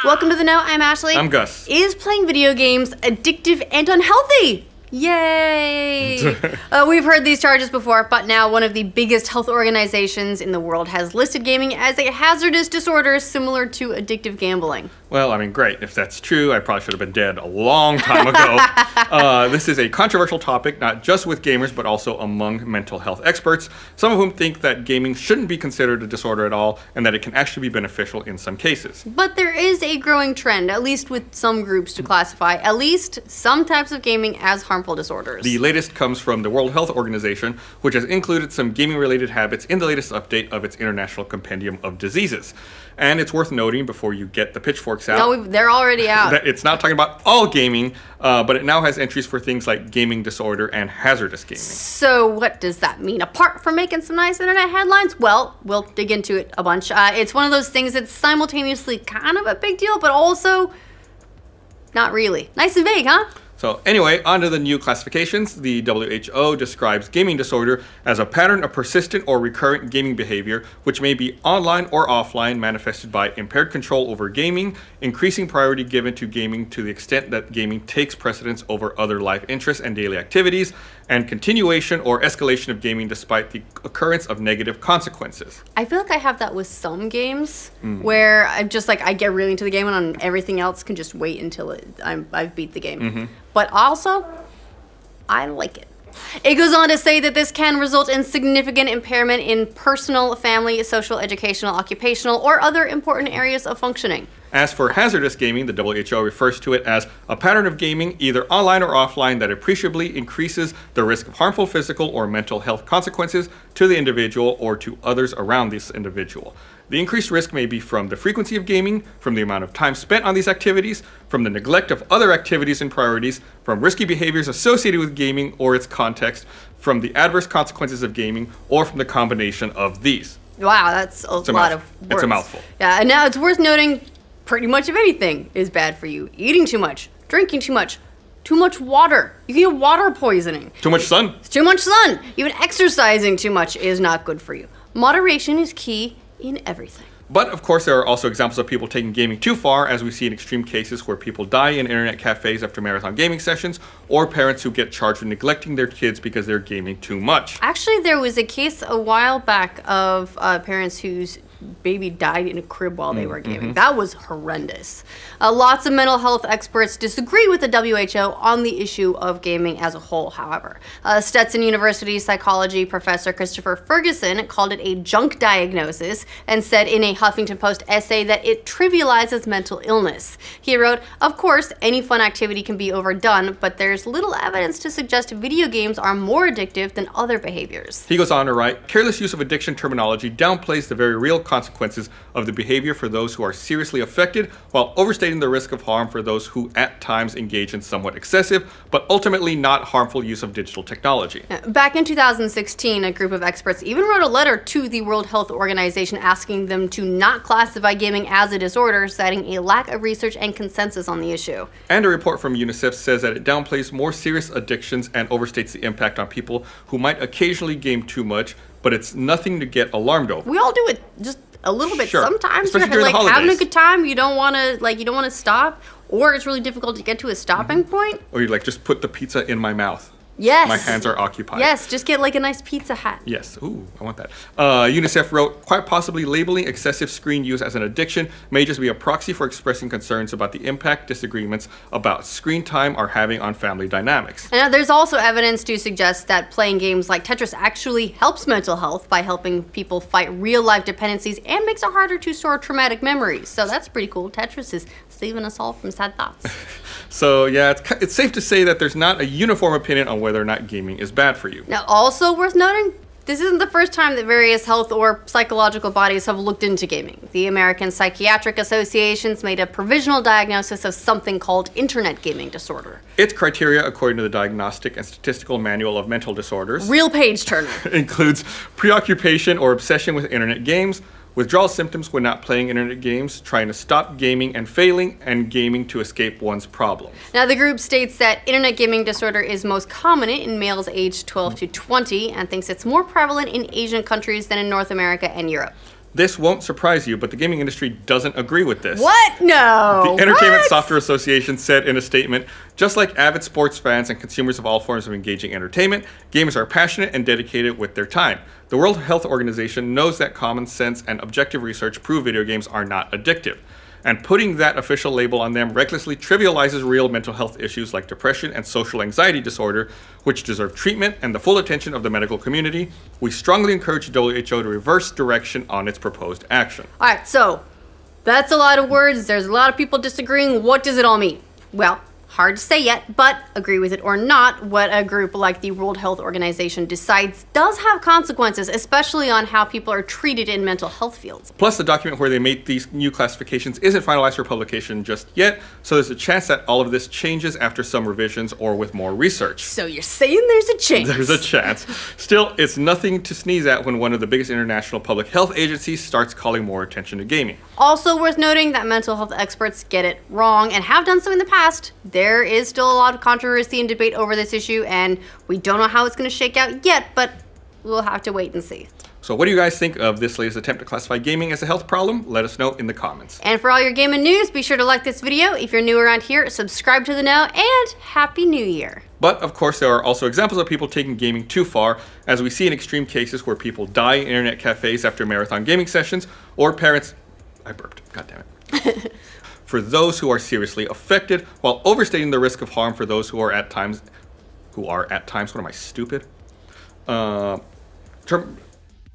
Welcome to The Note, I'm Ashley. I'm Gus. Is playing video games addictive and unhealthy? Yay! We've heard these charges before, but now one of the biggest health organizations in the world has listed gaming as a hazardous disorder similar to addictive gambling. Well, I mean, great. If that's true, I probably should have been dead a long time ago. This is a controversial topic, not just with gamers, but also among mental health experts, some of whom think that gaming shouldn't be considered a disorder at all, and that it can actually be beneficial in some cases. But there is a growing trend, at least with some groups, to classify at least some types of gaming as harmful disorders. The latest comes from the World Health Organization, which has included some gaming-related habits in the latest update of its International Compendium of Diseases. And it's worth noting, before you get the pitchforks out, no, they're already out. That it's not talking about all gaming, but it now has entries for things like gaming disorder and hazardous gaming. So what does that mean? Apart from making some nice internet headlines? Well, we'll dig into it a bunch. It's one of those things that's simultaneously kind of a big deal, but also not really. Nice and vague, huh? So anyway, on to the new classifications. The WHO describes gaming disorder as a pattern of persistent or recurrent gaming behavior, which may be online or offline, manifested by impaired control over gaming, increasing priority given to gaming to the extent that gaming takes precedence over other life interests and daily activities, and continuation or escalation of gaming despite the occurrence of negative consequences. I feel like I have that with some games where I'm just like, I get really into the game and everything else can just wait until I've beat the game. But also, I like it. It goes on to say that this can result in significant impairment in personal, family, social, educational, occupational, or other important areas of functioning. As for hazardous gaming, the WHO refers to it as a pattern of gaming, either online or offline, that appreciably increases the risk of harmful physical or mental health consequences to the individual or to others around this individual. The increased risk may be from the frequency of gaming, from the amount of time spent on these activities, from the neglect of other activities and priorities, from risky behaviors associated with gaming or its context, from the adverse consequences of gaming, or from the combination of these. Wow, that's a lot of words. It's a mouthful. Yeah, and now it's worth noting pretty much of anything is bad for you. Eating too much, drinking too much water. You can get water poisoning. Too much sun. Too much sun. Even exercising too much is not good for you. Moderation is key in everything. But of course, there are also examples of people taking gaming too far, as we see in extreme cases where people die in internet cafes after marathon gaming sessions, or parents who get charged with neglecting their kids because they're gaming too much. Actually, there was a case a while back of parents whose baby died in a crib while they were gaming. That was horrendous. Lots of mental health experts disagree with the WHO on the issue of gaming as a whole, however. Stetson University psychology professor Christopher Ferguson called it a junk diagnosis and said in a Huffington Post essay that it trivializes mental illness. He wrote, "Of course, any fun activity can be overdone, but there's little evidence to suggest video games are more addictive than other behaviors." He goes on to write, "Careless use of addiction terminology downplays the very real consequences of the behavior for those who are seriously affected, while overstating the risk of harm for those who at times engage in somewhat excessive, but ultimately not harmful use of digital technology." Back in 2016, a group of experts even wrote a letter to the World Health Organization asking them to not classify gaming as a disorder, citing a lack of research and consensus on the issue. And a report from UNICEF says that it downplays more serious addictions and overstates the impact on people who might occasionally game too much, but it's nothing to get alarmed over. We all do it just a little bit. Sure. Sometimes especially you're during like the having a holidays. good time, you don't want to stop, or it's really difficult to get to a stopping point. Or you like, just put the pizza in my mouth. Yes. My hands are occupied. Yes, just get like a nice pizza hat. Yes. Ooh, I want that. UNICEF wrote, quite possibly labeling excessive screen use as an addiction may just be a proxy for expressing concerns about the impact disagreements about screen time are having on family dynamics. And there's also evidence to suggest that playing games like Tetris actually helps mental health by helping people fight real-life dependencies and makes it harder to store traumatic memories. So that's pretty cool. Tetris is saving us all from sad thoughts. So yeah, it's safe to say that there's not a uniform opinion on whether or not gaming is bad for you. Now, also worth noting, this isn't the first time that various health or psychological bodies have looked into gaming. The American Psychiatric Association's made a provisional diagnosis of something called internet gaming disorder. Its criteria, according to the Diagnostic and Statistical Manual of Mental Disorders, Real page turner. includes preoccupation or obsession with internet games, withdrawal symptoms when not playing internet games, trying to stop gaming and failing, and gaming to escape one's problems. Now, the group states that internet gaming disorder is most common in males aged 12 to 20 and thinks it's more prevalent in Asian countries than in North America and Europe. This won't surprise you, but the gaming industry doesn't agree with this. What? No. The Entertainment Software Association said in a statement, just like avid sports fans and consumers of all forms of engaging entertainment, gamers are passionate and dedicated with their time. The World Health Organization knows that common sense and objective research prove video games are not addictive. And putting that official label on them recklessly trivializes real mental health issues like depression and social anxiety disorder, which deserve treatment and the full attention of the medical community. We strongly encourage the WHO to reverse direction on its proposed action. All right, so that's a lot of words. There's a lot of people disagreeing. What does it all mean? Well, hard to say yet, but agree with it or not, what a group like the World Health Organization decides does have consequences, especially on how people are treated in mental health fields. Plus, the document where they made these new classifications isn't finalized for publication just yet, so there's a chance that all of this changes after some revisions or with more research. So you're saying there's a chance? There's a chance. Still, it's nothing to sneeze at when one of the biggest international public health agencies starts calling more attention to gaming. Also worth noting that mental health experts get it wrong and have done so in the past. There is still a lot of controversy and debate over this issue, and we don't know how it's going to shake out yet, but we'll have to wait and see. So what do you guys think of this latest attempt to classify gaming as a health problem? Let us know in the comments. And for all your gaming news, be sure to like this video. If you're new around here, subscribe to the know, and Happy New Year. But of course, there are also examples of people taking gaming too far, as we see in extreme cases where people die in internet cafes after marathon gaming sessions, or parents... I burped. God damn it. For those who are seriously affected, while overstating the risk of harm for those who are at times, what am I, stupid?